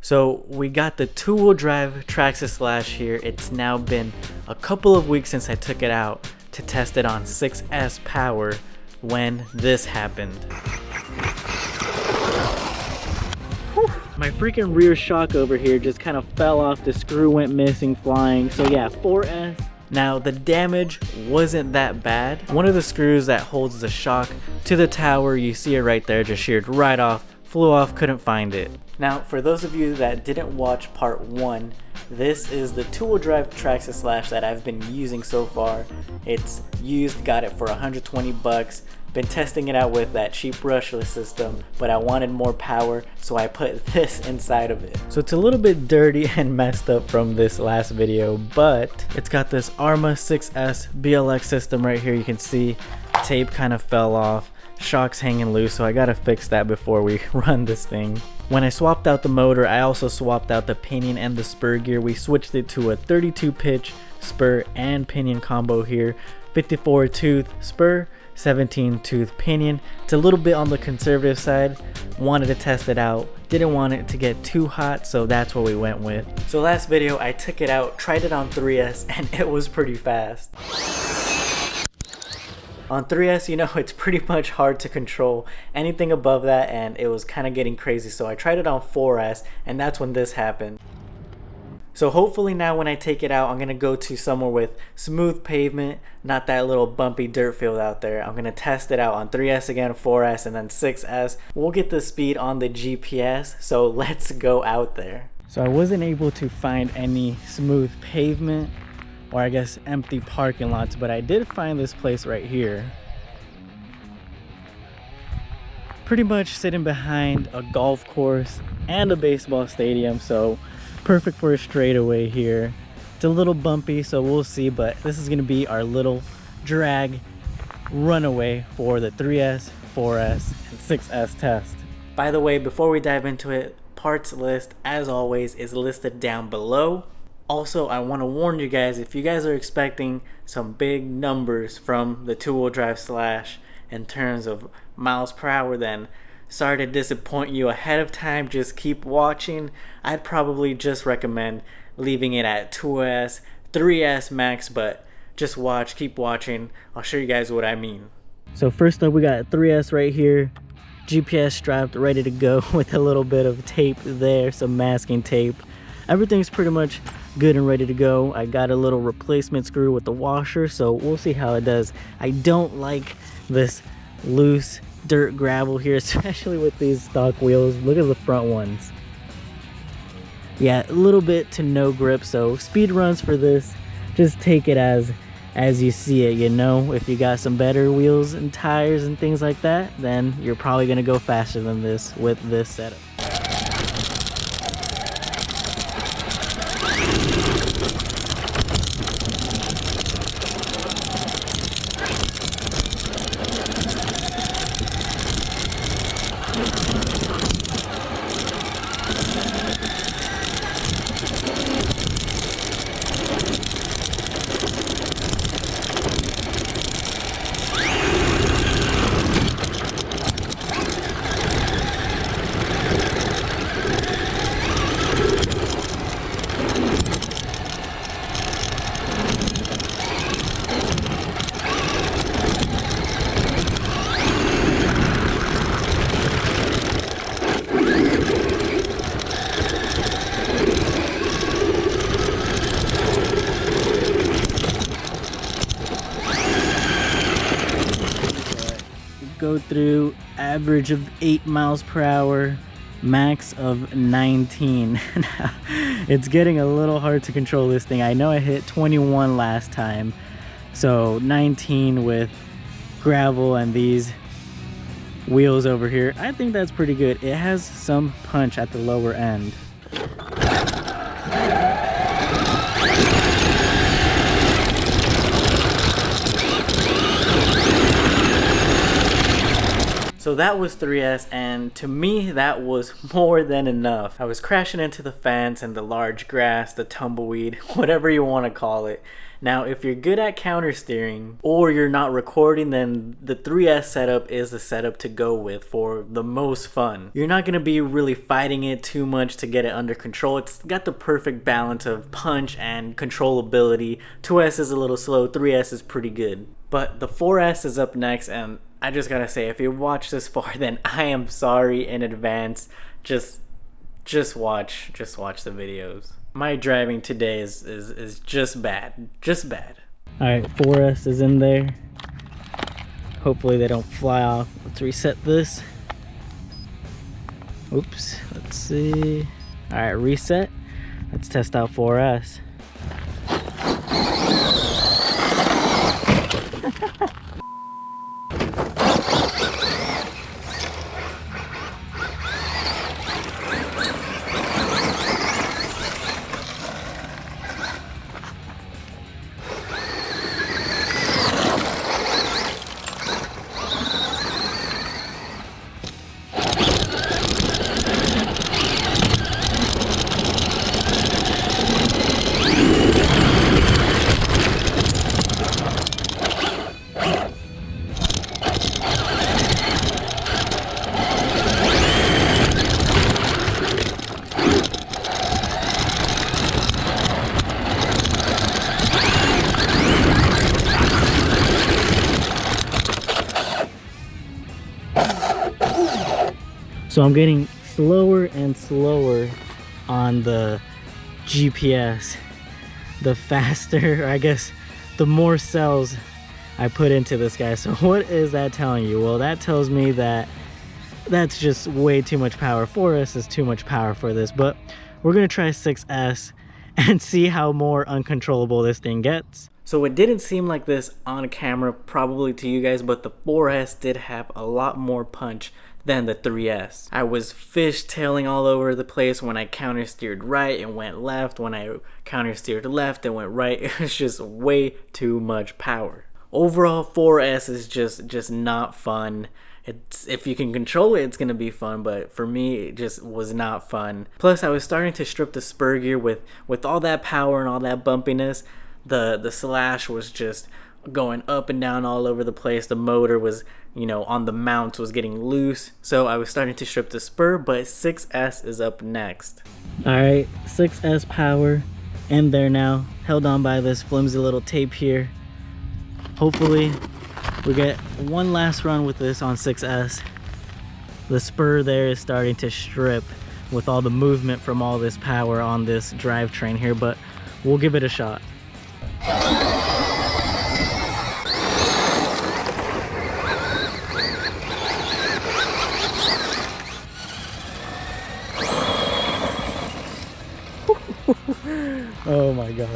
So we got the 2-wheel drive traxxas slash here. It's now been a couple of weeks since I took it out to test it on 6S power when this happened. Whew. My freaking rear shock over here just kind of fell off. The screw went missing, flying. So yeah, 4S. Now the damage wasn't that bad. One of the screws that holds the shock to the tower, you see it right there, just sheared right off, flew off, couldn't find it. Now for those of you that didn't watch part 1, this is the 2-wheel drive traxxas slash that I've been using so far. It's used, got it for 120 bucks. Been testing it out with that cheap brushless system, but I wanted more power, so I put this inside of it. So it's a little bit dirty and messed up from this last video, but it's got this Arma 6S BLX system right here. You can see tape kind of fell off, shocks hanging loose, so I gotta fix that before we run this thing. When I swapped out the motor, I also swapped out the pinion and the spur gear. We switched it to a 32 pitch spur and pinion combo here. 54 tooth spur, 17 tooth pinion. It's a little bit on the conservative side. Wanted to test it out. Didn't want it to get too hot, so that's what we went with. So last video, I took it out, tried it on 3S, and it was pretty fast. On 3S, you know, it's pretty much hard to control anything above that, and it was kind of getting crazy. So I tried it on 4S, and that's when this happened. So hopefully now when I take it out, I'm going to go to somewhere with smooth pavement, not that little bumpy dirt field out there. I'm going to test it out on 3S again, 4S, and then 6S. We'll get the speed on the GPS, so let's go out there. So I wasn't able to find any smooth pavement, or I guess empty parking lots, but I did find this place right here. Pretty much sitting behind a golf course and a baseball stadium, so perfect for a straightaway here. It's a little bumpy, so we'll see, but this is gonna be our little drag runaway for the 3S, 4S, and 6S test. By the way, before we dive into it, parts list, as always, is listed down below. Also, I want to warn you guys, if you guys are expecting some big numbers from the 2-wheel drive slash in terms of miles per hour, then sorry to disappoint you ahead of time. Just keep watching. I'd probably just recommend leaving it at 2S, 3S max, but just watch, keep watching. I'll show you guys what I mean. So first up, we got 3S right here. GPS strapped, ready to go with a little bit of tape there, some masking tape. Everything's pretty much good and ready to go. I got a little replacement screw with the washer, so we'll see how it does. I don't like this loose dirt gravel here, especially with these stock wheels. Look at the front ones. Yeah, a little bit to no grip, so speed runs for this, just take it as you see it, you know. If you got some better wheels and tires and things like that, then you're probably gonna go faster than this with this setup. Go through average of 8 miles per hour, max of 19. It's getting a little hard to control this thing. I know I hit 21 last time, so 19 with gravel and these wheels over here. I think that's pretty good. It has some punch at the lower end. So that was 3S, and to me that was more than enough. I was crashing into the fence and the large grass, the tumbleweed, whatever you want to call it. Now if you're good at counter steering or you're not recording, then the 3S setup is the setup to go with for the most fun. You're not going to be really fighting it too much to get it under control. It's got the perfect balance of punch and controllability. 2S is a little slow, 3S is pretty good. But the 4S is up next, and I just gotta say, if you watch this far, then I am sorry in advance. Just watch the videos. My driving today is just bad. All right, 4S is in there. Hopefully they don't fly off. Let's reset this. Oops, let's see. All right, reset. Let's test out 4S. So I'm getting slower and slower on the GPS. The faster, or I guess the more cells I put into this guy. So what is that telling you? Well, that tells me that that's just way too much power. 4S is too much power for this, but we're gonna try 6S and see how more uncontrollable this thing gets. So it didn't seem like this on camera probably to you guys, but the 4S did have a lot more punch than the 3S. I was fishtailing all over the place when I counter steered right and went left. When I counter steered left and went right, it was just way too much power. Overall, 4S is just not fun. It's, if you can control it, it's gonna be fun, but for me, it just was not fun. Plus, I was starting to strip the spur gear with all that power and all that bumpiness. The slash was just going up and down all over the place. The motor was, you know, on the mounts was getting loose. So I was starting to strip the spur, but 6S is up next. All right, 6S power in there now, held on by this flimsy little tape here. Hopefully we get one last run with this on 6S. The spur there is starting to strip with all the movement from all this power on this drivetrain here, but we'll give it a shot. Oh my god.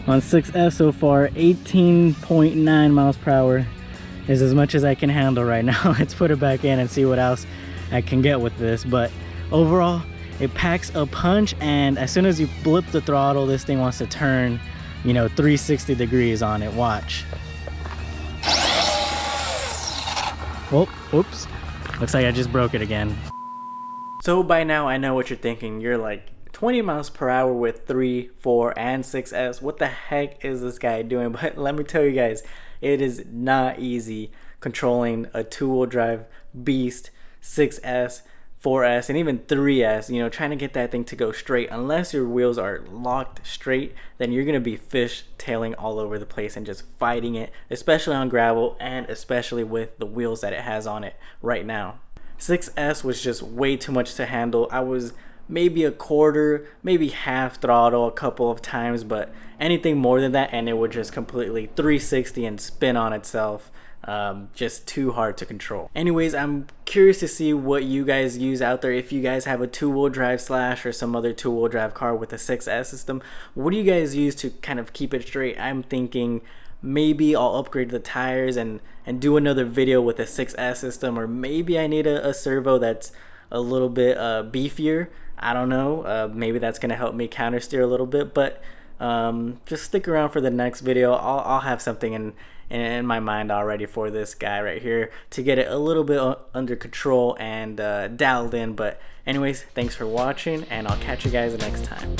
On 6S so far, 18.9 miles per hour is as much as I can handle right now. Let's put it back in and see what else I can get with this. But overall, it packs a punch, and as soon as you blip the throttle, this thing wants to turn, you know, 360 degrees on it. Watch. Oh, oops. Looks like I just broke it again. So by now I know what you're thinking. You're like, 20 miles per hour with 3, 4, and 6S. What the heck is this guy doing? But let me tell you guys, it is not easy controlling a two-wheel drive beast, 6S, 4S, and even 3S. You know, trying to get that thing to go straight. Unless your wheels are locked straight, then you're gonna be fishtailing all over the place and just fighting it, especially on gravel and especially with the wheels that it has on it right now. 6S was just way too much to handle. I was maybe a quarter, maybe half throttle a couple of times, but anything more than that and it would just completely 360 and spin on itself. Just too hard to control. Anyways, I'm curious to see what you guys use out there. If you guys have a two-wheel drive Slash or some other two-wheel drive car with a 6S system, what do you guys use to kind of keep it straight? I'm thinking maybe I'll upgrade the tires and do another video with a 6S system, or maybe I need a servo that's a little bit beefier. I don't know, maybe that's gonna help me counter steer a little bit, but just stick around for the next video. I'll have something in my mind already for this guy right here to get it a little bit under control and dialed in. But anyways, thanks for watching, and I'll catch you guys next time.